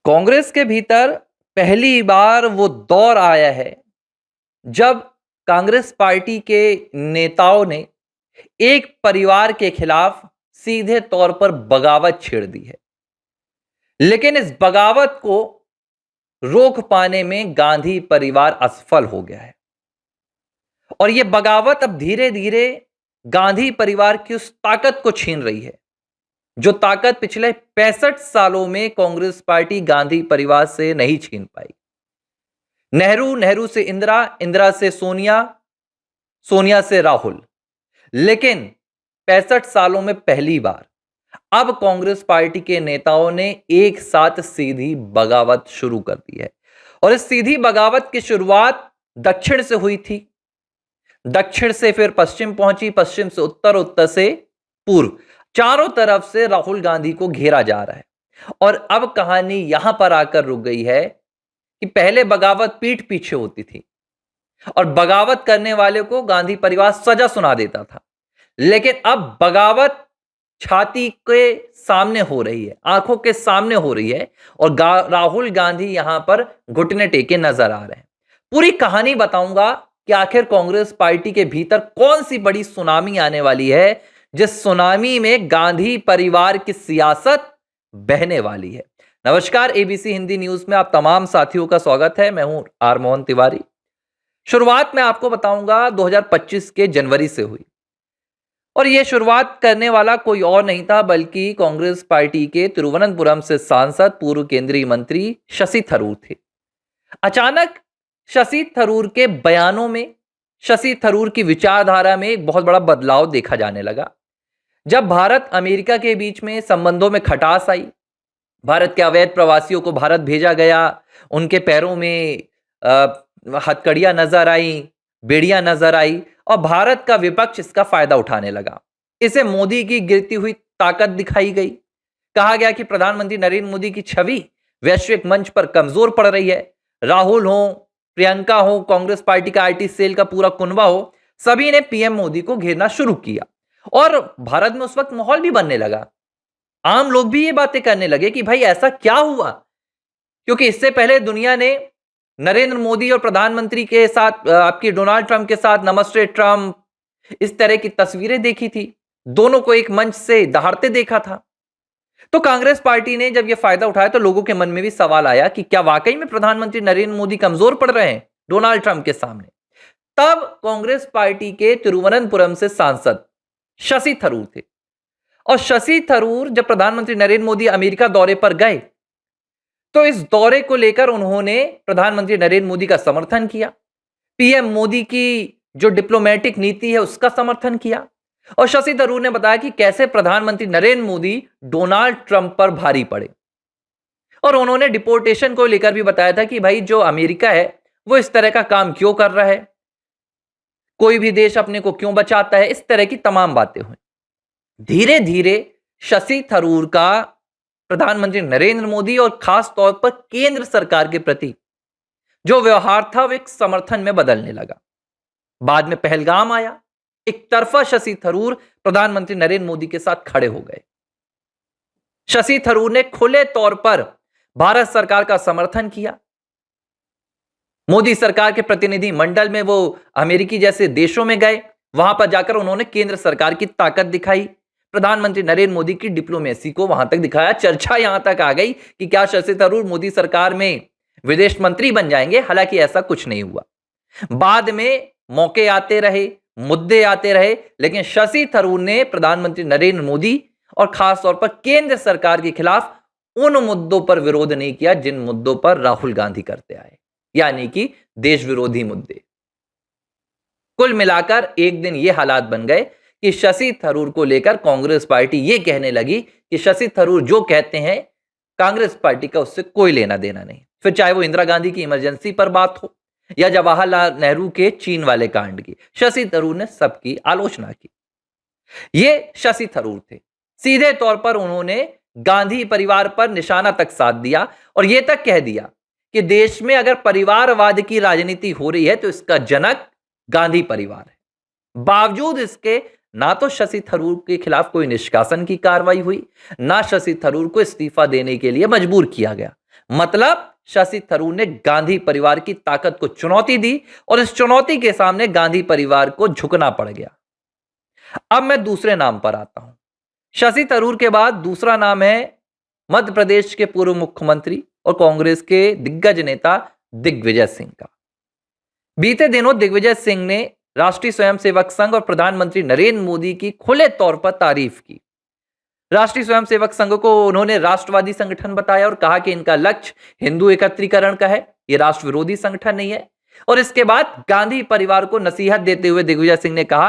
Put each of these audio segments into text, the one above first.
कांग्रेस के भीतर पहली बार वो दौर आया है जब कांग्रेस पार्टी के नेताओं ने एक परिवार के खिलाफ सीधे तौर पर बगावत छेड़ दी है। लेकिन इस बगावत को रोक पाने में गांधी परिवार असफल हो गया है और यह बगावत अब धीरे धीरे गांधी परिवार की उस ताकत को छीन रही है जो ताकत पिछले 65 सालों में कांग्रेस पार्टी गांधी परिवार से नहीं छीन पाई। नेहरू, नेहरू से इंदिरा, इंदिरा से सोनिया, सोनिया से राहुल। लेकिन 65 सालों में पहली बार अब कांग्रेस पार्टी के नेताओं ने एक साथ सीधी बगावत शुरू कर दी है और इस सीधी बगावत की शुरुआत दक्षिण से हुई थी। दक्षिण से फिर पश्चिम पहुंची, पश्चिम से उत्तर, उत्तर से पूर्व। चारों तरफ से राहुल गांधी को घेरा जा रहा है और अब कहानी यहां पर आकर रुक गई है कि पहले बगावत पीठ पीछे होती थी और बगावत करने वाले को गांधी परिवार सजा सुना देता था। लेकिन अब बगावत छाती के सामने हो रही है, आंखों के सामने हो रही है और राहुल गांधी यहां पर घुटने टेके नजर आ रहे हैं। पूरी कहानी बताऊंगा कि आखिर कांग्रेस पार्टी के भीतर कौन सी बड़ी सुनामी आने वाली है जिस सुनामी में गांधी परिवार की सियासत बहने वाली है। नमस्कार, एबीसी हिंदी न्यूज में आप तमाम साथियों का स्वागत है। मैं हूं आर मोहन तिवारी। शुरुआत में आपको बताऊंगा 2025 के जनवरी से हुई और यह शुरुआत करने वाला कोई और नहीं था बल्कि कांग्रेस पार्टी के तिरुवनंतपुरम से सांसद पूर्व केंद्रीय मंत्री शशि थरूर थे। अचानक शशि थरूर के बयानों में, शशि थरूर की विचारधारा में एक बहुत बड़ा बदलाव देखा जाने लगा। जब भारत अमेरिका के बीच में संबंधों में खटास आई, भारत के अवैध प्रवासियों को भारत भेजा गया, उनके पैरों में हथकड़ियां नजर आई, बेड़ियां नजर आई और भारत का विपक्ष इसका फायदा उठाने लगा। इसे मोदी की गिरती हुई ताकत दिखाई गई। कहा गया कि प्रधानमंत्री नरेंद्र मोदी की छवि वैश्विक मंच पर कमजोर पड़ रही है। राहुल हो, प्रियंका हो, कांग्रेस पार्टी का आईटी सेल का पूरा कुनबा हो, सभी ने पीएम मोदी को घेरना शुरू किया और भारत में उस वक्त माहौल भी बनने लगा। आम लोग भी ये बातें करने लगे कि भाई ऐसा क्या हुआ, क्योंकि इससे पहले दुनिया ने नरेंद्र मोदी और प्रधानमंत्री के साथ, आपकी डोनाल्ड ट्रंप के साथ नमस्ते ट्रंप, इस तरह की तस्वीरें देखी थी। दोनों को एक मंच से दहाड़ते देखा था। तो कांग्रेस पार्टी ने जब यह फायदा उठाया तो लोगों के मन में भी सवाल आया कि क्या वाकई में प्रधानमंत्री नरेंद्र मोदी कमजोर पड़ रहे हैं डोनाल्ड ट्रंप के सामने। तब कांग्रेस पार्टी के तिरुवनंतपुरम से सांसद शशि थरूर थे और शशि थरूर जब प्रधानमंत्री नरेंद्र मोदी अमेरिका दौरे पर गए तो इस दौरे को लेकर उन्होंने प्रधानमंत्री नरेंद्र मोदी का समर्थन किया, पीएम मोदी की जो डिप्लोमेटिक नीति है उसका समर्थन किया और शशि थरूर ने बताया कि कैसे प्रधानमंत्री नरेंद्र मोदी डोनाल्ड ट्रंप पर भारी पड़े और उन्होंने डिपोर्टेशन को लेकर भी बताया था कि भाई जो अमेरिका है वो इस तरह का काम क्यों कर रहा है, कोई भी देश अपने को क्यों बचाता है, इस तरह की तमाम बातें हुई। धीरे धीरे शशि थरूर का प्रधानमंत्री नरेंद्र मोदी और खास तौर पर केंद्र सरकार के प्रति जो व्यवहार था वो एक समर्थन में बदलने लगा। बाद में पहलगाम आया, एक तरफा शशि थरूर प्रधानमंत्री नरेंद्र मोदी के साथ खड़े हो गए। शशि थरूर ने खुले तौर पर भारत सरकार का समर्थन किया। मोदी सरकार के प्रतिनिधि मंडल में वो अमेरिकी जैसे देशों में गए, वहां पर जाकर उन्होंने केंद्र सरकार की ताकत दिखाई, प्रधानमंत्री नरेंद्र मोदी की डिप्लोमेसी को वहां तक दिखाया। चर्चा यहां तक आ गई कि क्या शशि थरूर मोदी सरकार में विदेश मंत्री बन जाएंगे। हालांकि ऐसा कुछ नहीं हुआ। बाद में मौके आते रहे, मुद्दे आते रहे, लेकिन शशि थरूर ने प्रधानमंत्री नरेंद्र मोदी और खास तौर पर केंद्र सरकार के खिलाफ उन मुद्दों पर विरोध नहीं किया जिन मुद्दों पर राहुल गांधी करते आए, यानी कि देश विरोधी मुद्दे। कुल मिलाकर एक दिन यह हालात बन गए कि शशि थरूर को लेकर कांग्रेस पार्टी यह कहने लगी कि शशि थरूर जो कहते हैं कांग्रेस पार्टी का उससे कोई लेना देना नहीं। फिर चाहे वो इंदिरा गांधी की इमरजेंसी पर बात हो या जवाहरलाल नेहरू के चीन वाले कांड की, शशि थरूर ने सबकी आलोचना की। ये शशि थरूर थे। सीधे तौर पर उन्होंने गांधी परिवार पर निशाना तक साध दिया और यह तक कह दिया कि देश में अगर परिवारवाद की राजनीति हो रही है तो इसका जनक गांधी परिवार है। बावजूद इसके ना तो शशि थरूर के खिलाफ कोई निष्कासन की कार्रवाई हुई, ना शशि थरूर को इस्तीफा देने के लिए मजबूर किया गया, मतलब शशि थरूर ने गांधी परिवार की ताकत को चुनौती दी और इस चुनौती के सामने गांधी परिवार को झुकना पड़ गया। अब मैं दूसरे नाम पर आता हूं। शशि थरूर के बाद दूसरा नाम है मध्य प्रदेश के पूर्व मुख्यमंत्री और कांग्रेस के दिग्गज नेता दिग्विजय सिंह का। बीते दिनों दिग्विजय सिंह ने राष्ट्रीय स्वयंसेवक संघ और प्रधानमंत्री नरेंद्र मोदी की खुले तौर पर तारीफ की। राष्ट्रीय स्वयंसेवक संघ को उन्होंने राष्ट्रवादी संगठन बताया और कहा कि इनका लक्ष्य हिंदू एकत्रीकरण का है, यह राष्ट्र विरोधी संगठन नहीं है। और इसके बाद गांधी परिवार को नसीहत देते हुए दिग्विजय सिंह ने कहा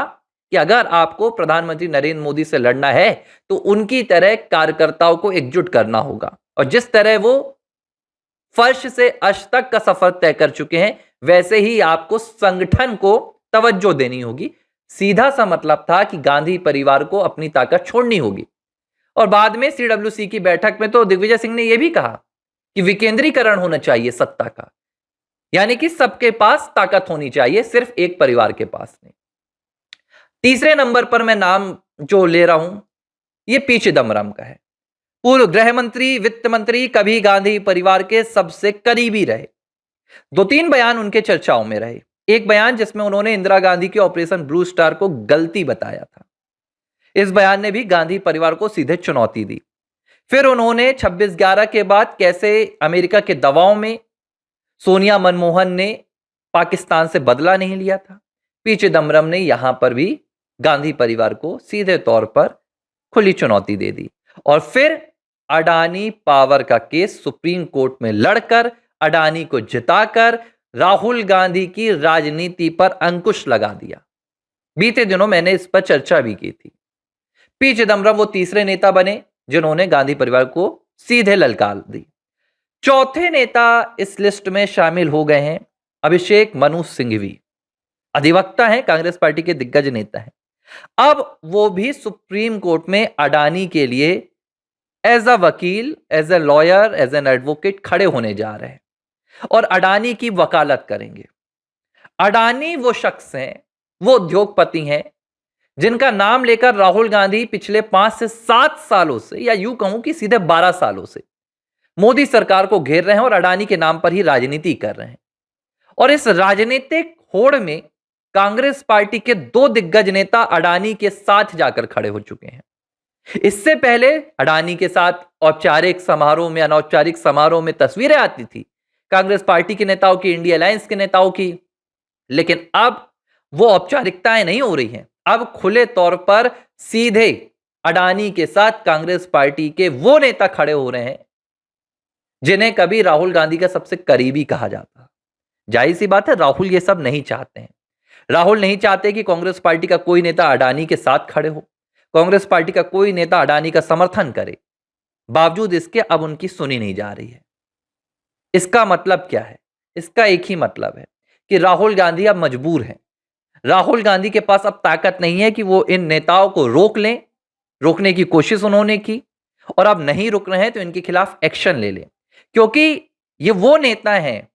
कि अगर आपको प्रधानमंत्री नरेंद्र मोदी से लड़ना है तो उनकी तरह कार्यकर्ताओं को एकजुट करना होगा और जिस तरह वो फर्श से अर्श तक का सफर तय कर चुके हैं वैसे ही आपको संगठन को तवज्जो देनी होगी। सीधा सा मतलब था कि गांधी परिवार को अपनी ताकत छोड़नी होगी। और बाद में सीडब्ल्यूसी की बैठक में तो दिग्विजय सिंह ने यह भी कहा कि विकेंद्रीकरण होना चाहिए सत्ता का, यानी कि सबके पास ताकत होनी चाहिए, सिर्फ एक परिवार के पास नहीं। तीसरे नंबर पर मैं नाम जो ले रहा हूं यह पी चिदम्बरम का है। पूर्व गृह मंत्री, वित्त मंत्री, कभी गांधी परिवार के सबसे करीबी रहे। 2-3 बयान उनके चर्चाओं में रहे। एक बयान जिसमें उन्होंने इंदिरा गांधी के ऑपरेशन ब्लू स्टार को गलती बताया था। इस बयान ने भी गांधी परिवार को सीधे चुनौती दी। फिर उन्होंने 26/11 के बाद कैसे अमेरिका के दबाव में सोनिया मनमोहन ने पाकिस्तान से बदला नहीं लिया था। पी चिदम्बरम ने यहां पर भी गांधी परिवार को सीधे तौर पर खुली चुनौती दे दी और फिर अडानी पावर का केस सुप्रीम कोर्ट में लड़कर अडानी को जिताकर राहुल गांधी की राजनीति पर अंकुश लगा दिया। बीते दिनों मैंने इस पर चर्चा भी की थी। पी चिदम्बरम वो तीसरे नेता बने जिन्होंने गांधी परिवार को सीधे ललकार दी। चौथे नेता इस लिस्ट में शामिल हो गए हैं अभिषेक मनु सिंघवी। अधिवक्ता हैं, कांग्रेस पार्टी के दिग्गज नेता हैं। अब वो भी सुप्रीम कोर्ट में अडानी के लिए एज अ वकील, as a lawyer, as an advocate खड़े होने जा रहे हैं और अडानी की वकालत करेंगे। अडानी वो शख्स हैं, वो उद्योगपति हैं जिनका नाम लेकर राहुल गांधी पिछले 5 से 7 सालों से, या यूं कहूं कि सीधे 12 सालों से मोदी सरकार को घेर रहे हैं और अडानी के नाम पर ही राजनीति कर रहे हैं। और इस राजनीतिक होड़ में कांग्रेस पार्टी के 2 दिग्गज नेता अडानी के साथ जाकर खड़े हो चुके हैं। इससे पहले अडानी के साथ औपचारिक समारोह में, अनौपचारिक समारोह में तस्वीरें आती थी कांग्रेस पार्टी के नेताओं की, इंडिया अलायंस के नेताओं की, लेकिन अब वो औपचारिकताएं नहीं हो रही हैं। अब खुले तौर पर सीधे अडानी के साथ कांग्रेस पार्टी के वो नेता खड़े हो रहे हैं जिन्हें कभी राहुल गांधी का सबसे करीबी कहा जाता। जाहिर सी बात है राहुल ये सब नहीं चाहते हैं। राहुल नहीं चाहते कि कांग्रेस पार्टी का कोई नेता अडानी के साथ खड़े हो, कांग्रेस पार्टी का कोई नेता अडानी का समर्थन करे। बावजूद इसके अब उनकी सुनी नहीं जा रही है। इसका मतलब क्या है? इसका एक ही मतलब है कि राहुल गांधी अब मजबूर हैं। राहुल गांधी के पास अब ताकत नहीं है कि वो इन नेताओं को रोक लें। रोकने की कोशिश उन्होंने की और अब नहीं रुक रहे हैं तो इनके खिलाफ एक्शन ले लें, क्योंकि ये वो नेता हैं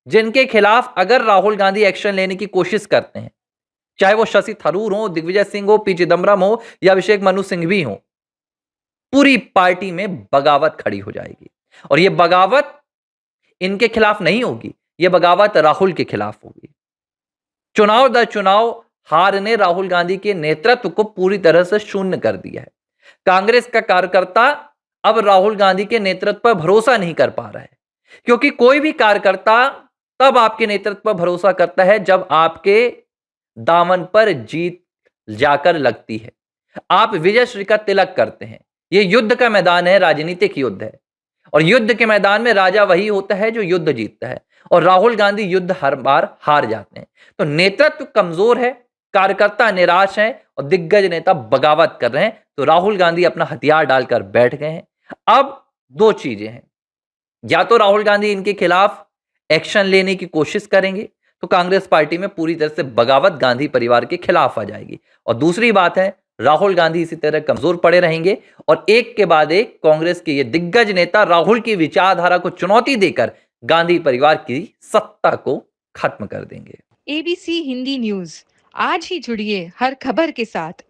जिनके खिलाफ अगर राहुल गांधी एक्शन लेने की कोशिश करते हैं, चाहे वो शशि थरूर हो, दिग्विजय सिंह हो, पी चिदम्बरम हो या अभिषेक मनु सिंघवी हो, पूरी पार्टी में बगावत खड़ी हो जाएगी। और ये बगावत इनके खिलाफ नहीं होगी, ये बगावत राहुल के खिलाफ होगी। चुनाव दर चुनाव हार ने राहुल गांधी के नेतृत्व को पूरी तरह से शून्य कर दिया है। कांग्रेस का कार्यकर्ता अब राहुल गांधी के नेतृत्व पर भरोसा नहीं कर पा रहा है, क्योंकि कोई भी कार्यकर्ता तब आपके नेतृत्व पर भरोसा करता है जब आपके दामन पर जीत जाकर लगती है, आप विजय श्री का तिलक करते हैं। यह युद्ध का मैदान है, राजनीतिक युद्ध है, और युद्ध के मैदान में राजा वही होता है जो युद्ध जीतता है, और राहुल गांधी युद्ध हर बार हार जाते हैं। तो नेतृत्व कमजोर है, कार्यकर्ता निराश हैं और दिग्गज नेता बगावत कर रहे हैं, तो राहुल गांधी अपना हथियार डालकर बैठ गए हैं। अब 2 चीजें हैं, या तो राहुल गांधी इनके खिलाफ एक्शन लेने की कोशिश करेंगे तो कांग्रेस पार्टी में पूरी तरह से बगावत गांधी परिवार के खिलाफ आ जाएगी, और दूसरी बात है राहुल गांधी इसी तरह कमजोर पड़े रहेंगे और एक के बाद एक कांग्रेस के ये दिग्गज नेता राहुल की विचारधारा को चुनौती देकर गांधी परिवार की सत्ता को खत्म कर देंगे। ABC हिंदी न्यूज, आज ही जुड़िए हर खबर के साथ